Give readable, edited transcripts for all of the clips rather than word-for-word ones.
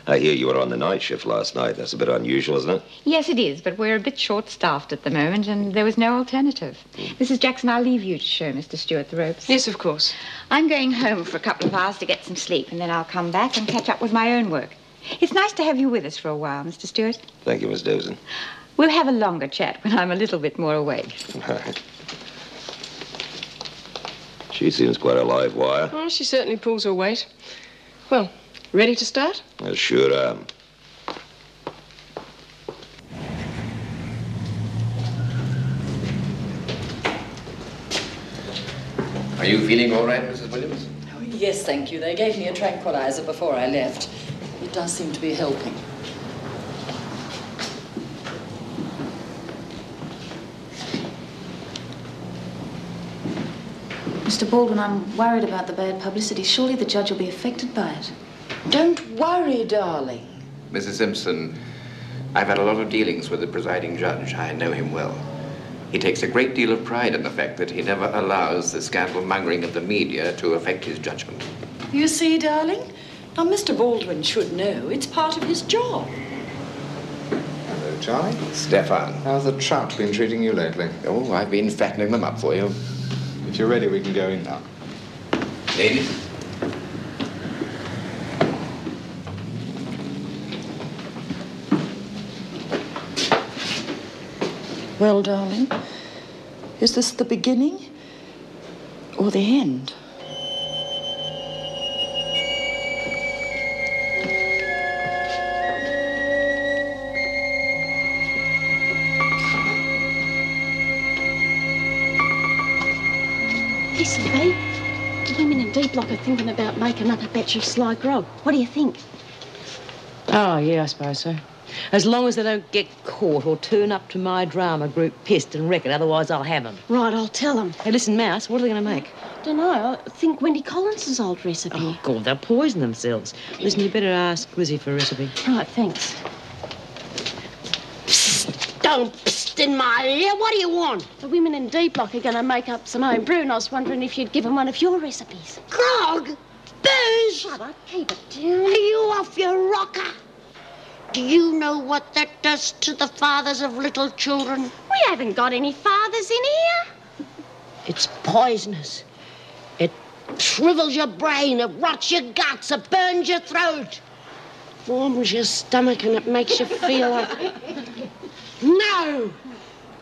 I hear you were on the night shift last night. That's a bit unusual, isn't it? Yes, it is, but we're a bit short-staffed at the moment, and there was no alternative. Mrs. Jackson, I'll leave you to show Mr. Stewart the ropes. Yes, of course. I'm going home for a couple of hours to get some sleep, and then I'll come back and catch up with my own work. It's nice to have you with us for a while, Mr. Stewart. Thank you, Miss Davison. We'll have a longer chat when I'm a little bit more awake. She seems quite a live wire. Oh, she certainly pulls her weight. Well, ready to start? I sure am. Are you feeling all right, Mrs. Williams? Oh, yes, thank you. They gave me a tranquilizer before I left. It does seem to be helping. Mr. Baldwin, I'm worried about the bad publicity. Surely the judge will be affected by it. Don't worry, darling. Mrs. Simpson, I've had a lot of dealings with the presiding judge. I know him well. He takes a great deal of pride in the fact that he never allows the scandal-mongering of the media to affect his judgment. You see, darling? Now, Mr. Baldwin should know it's part of his job. Hello, Charlie. Stefan. How's the trout been treating you lately? Oh, I've been fattening them up for you. If you're ready, we can go in now. Ladies? Well, darling, is this the beginning or the end? Listen, babe. The women in D Block are thinking about making up a batch of sly grog. What do you think? Oh, yeah, I suppose so. As long as they don't get caught or turn up to my drama group pissed and wreck it, otherwise I'll have them. Right, I'll tell them. Hey, listen, Mouse, what are they going to make? Don't know. I think Wendy Collins' old recipe. Oh, God, they'll poison themselves. Listen, you better ask Grizzy for a recipe. Right, thanks. Psst, don't psst in my ear. What do you want? The women in D Block are going to make up some home brew, and I was wondering if you'd give them one of your recipes. Grog? Booze? Shut up. Keep it down. Are you off your rocker? Do you know what that does to the fathers of little children? We haven't got any fathers in here. It's poisonous. It shrivels your brain, it rots your guts, it burns your throat, warms your stomach, and it makes you feel like... No!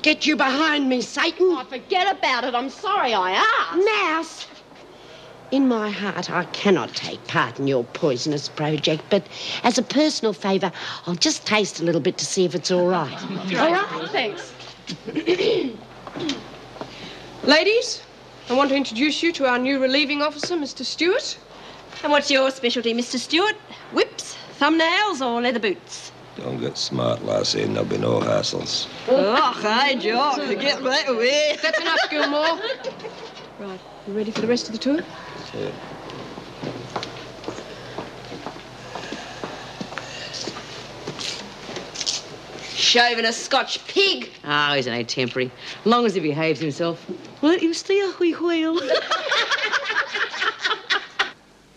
Get you behind me, Satan. Oh, forget about it. I'm sorry I asked. Mouse! In my heart, I cannot take part in your poisonous project, but as a personal favour, I'll just taste a little bit to see if it's all right. All right, thanks. Ladies, I want to introduce you to our new relieving officer, Mr. Stewart. And what's your specialty, Mr. Stewart? Whips, thumbnails, or leather boots? Don't get smart, lassie, and there'll be no hassles. Oh, hey, Jock, get that away. That's enough, Gilmore. Right, you ready for the rest of the tour? Yeah. Shaving a Scotch pig. Oh, he's only temporary. As long as he behaves himself. Let him stay a wee whale.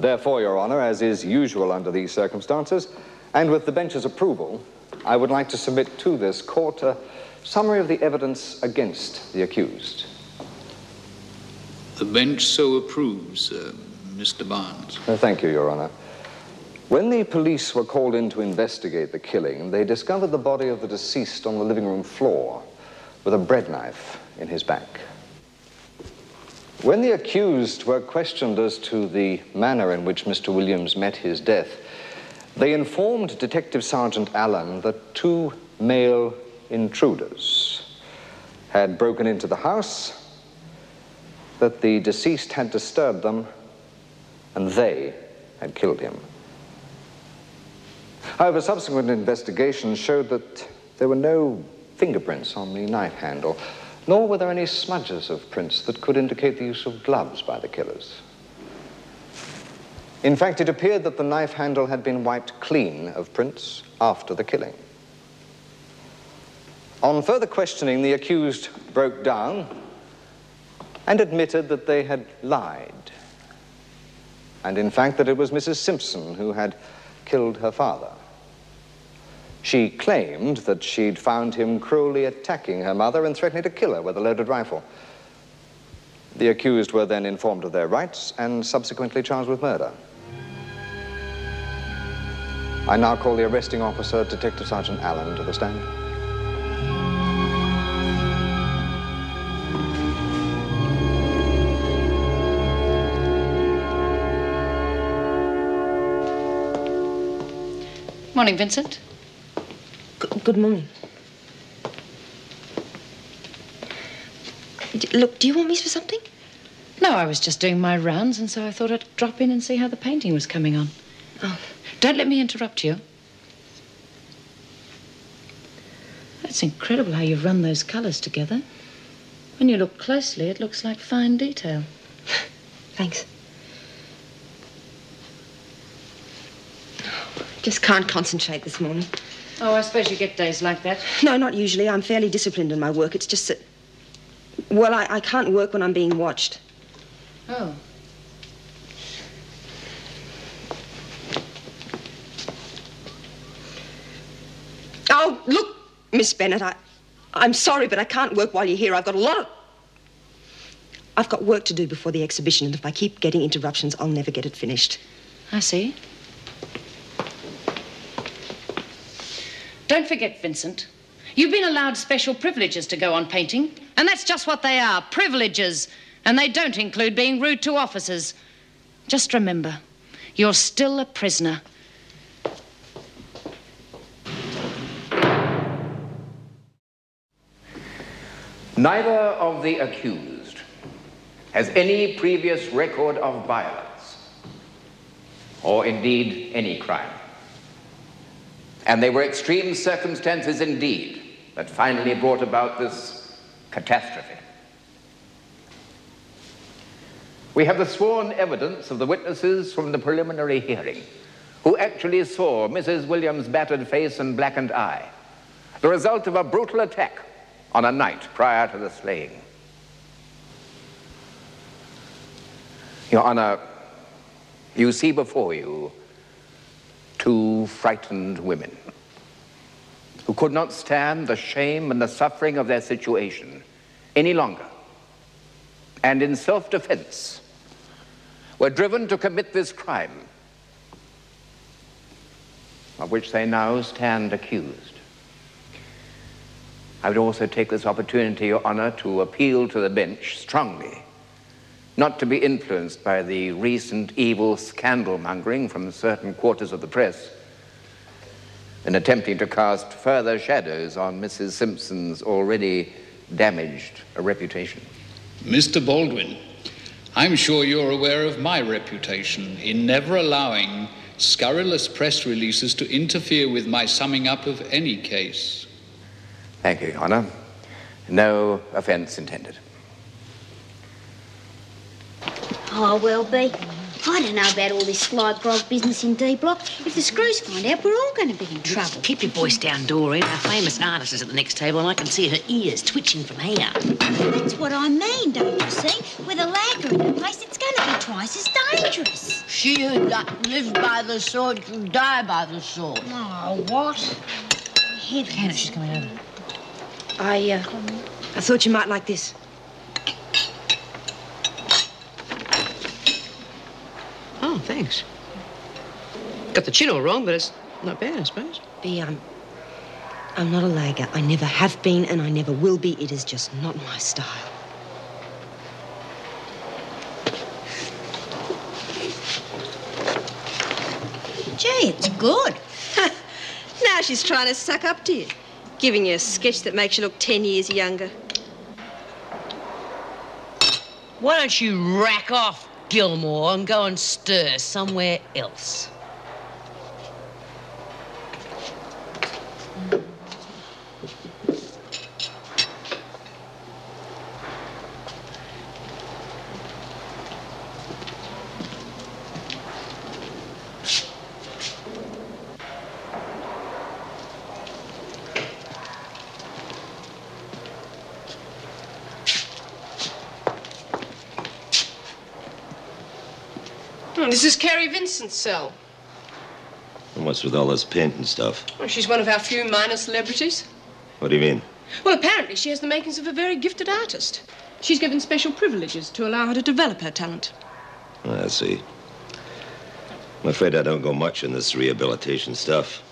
Therefore, Your Honour, as is usual under these circumstances, and with the bench's approval, I would like to submit to this court a summary of the evidence against the accused. The bench so approves, Mr. Barnes. Thank you, Your Honour. When the police were called in to investigate the killing, they discovered the body of the deceased on the living room floor with a bread knife in his back. When the accused were questioned as to the manner in which Mr. Williams met his death, they informed Detective Sergeant Allen that two male intruders had broken into the house, that the deceased had disturbed them, and they had killed him. However, subsequent investigation showed that there were no fingerprints on the knife handle, nor were there any smudges of prints that could indicate the use of gloves by the killers. In fact, it appeared that the knife handle had been wiped clean of prints after the killing. On further questioning, the accused broke down and admitted that they had lied, and in fact that it was Mrs. Simpson who had killed her father. She claimed that she'd found him cruelly attacking her mother and threatening to kill her with a loaded rifle. The accused were then informed of their rights and subsequently charged with murder. I now call the arresting officer, Detective Sergeant Allen, to the stand. Morning, Vincent. Good morning. Look, do you want me for something? No, I was just doing my rounds, and so I thought I'd drop in and see how the painting was coming on. Oh. Don't let me interrupt you. It's incredible how you've run those colours together. When you look closely, it looks like fine detail. Thanks. Just can't concentrate this morning. Oh, I suppose you get days like that. No, not usually. I'm fairly disciplined in my work. It's just that... Well, I can't work when I'm being watched. Oh. Oh, look, Miss Bennett, I'm sorry, but I can't work while you're here. I've got work to do before the exhibition, and if I keep getting interruptions, I'll never get it finished. I see. Don't forget, Vincent, you've been allowed special privileges to go on painting, and that's just what they are, privileges, and they don't include being rude to officers. Just remember, you're still a prisoner. Neither of the accused has any previous record of violence, or indeed any crime. And they were extreme circumstances indeed that finally brought about this catastrophe. We have the sworn evidence of the witnesses from the preliminary hearing who actually saw Mrs. Williams' battered face and blackened eye, the result of a brutal attack on a night prior to the slaying. Your Honor, you see before you two frightened women who could not stand the shame and the suffering of their situation any longer, and in self-defense were driven to commit this crime of which they now stand accused. I would also take this opportunity, Your Honor, to appeal to the bench strongly not to be influenced by the recent evil scandal-mongering from certain quarters of the press in attempting to cast further shadows on Mrs. Simpson's already damaged reputation. Mr. Baldwin, I'm sure you're aware of my reputation in never allowing scurrilous press releases to interfere with my summing up of any case. Thank you, Your Honor. No offense intended. Oh, well, B, I don't know about all this Sly Grog business in D Block. If the screws find out, we're all going to be in trouble. Keep your voice down, Doreen. Our famous artist is at the next table, and I can see her ears twitching from here. That's what I mean, don't you see? With a lagger in the place, it's going to be twice as dangerous. She who lives by the sword shall die by the sword. Oh, what? Hannah, she's coming over. I thought you might like this. Oh, thanks. Got the chin all wrong, but it's not bad, I suppose. B, I'm not a lagger. I never have been, and I never will be. It is just not my style. Gee, it's good. Now she's trying to suck up to you, giving you a sketch that makes you look 10 years younger. Why don't you rack off, Gilmore, and go and stir somewhere else? This is Carrie Vincent's cell. And What's with all this paint and stuff? Well, she's one of our few minor celebrities. What do you mean? Well, apparently she has the makings of a very gifted artist. She's given special privileges to allow her to develop her talent. I see. I'm afraid I don't go much in this rehabilitation stuff.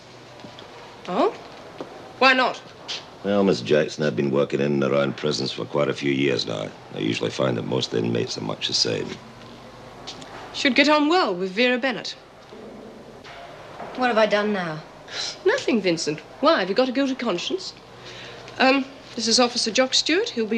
Oh? Why not? Well, Miss Jackson, I've been working in and around prisons for quite a few years now. I usually find that most inmates are much the same. Should get on well with Vera Bennett. What have I done now? Nothing, Vincent. Why? Have you got a guilty conscience? This is Officer Jock Stewart. He'll be